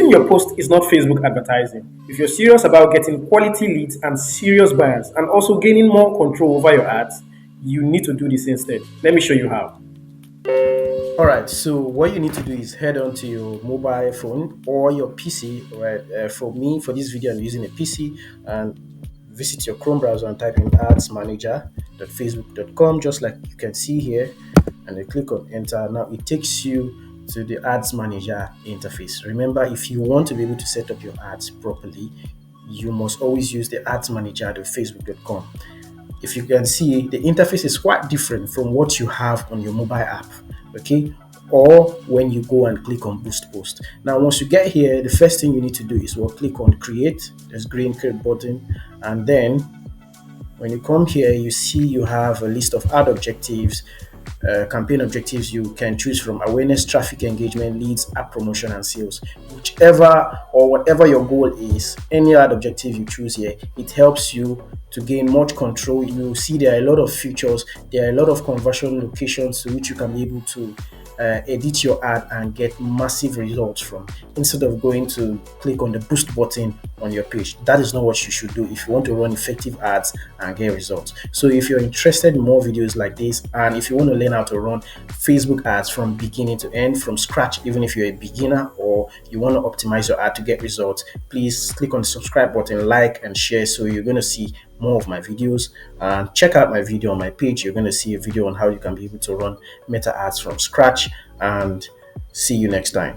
Boosting your post is not Facebook advertising. If you're serious about getting quality leads and serious buyers and also gaining more control over your ads, you need to do this instead. Let me show you how. All right, so what you need to do is head on to your mobile phone or your PC. Right, for me, for this video, I'm using a PC, and visit your Chrome browser and type in adsmanager.facebook.com, just like you can see here, and then click on enter. Now it takes you to the Ads Manager interface. Remember, if you want to be able to set up your ads properly, you must always use the Ads Manager.facebook.com. If you can see, the interface is quite different from what you have on your mobile app. Okay, or when you go and click on Boost Post. Now once you get here, the first thing you need to do is click on create. There's green create button, and then when you come here, you see you have a list of ad objectives, campaign objectives. You can choose from awareness, traffic engagement, leads, app promotion, and sales. Whichever or whatever your goal is, any ad objective you choose here, it helps you to gain much control. You see there are a lot of features, there are a lot of conversion locations to which you can be able to edit your ad and get massive results from, instead of going to click on the boost button on your page. That is not what you should do if you want to run effective ads and get results. So if you're interested in more videos like this, and if you want to learn how to run Facebook ads from beginning to end, from scratch, even if you're a beginner or you want to optimize your ad to get results, please click on the subscribe button, like and share, so you're going to see more of my videos. And check out my video on my page. You're going to see a video on how you can be able to run meta ads from scratch. And see you next time.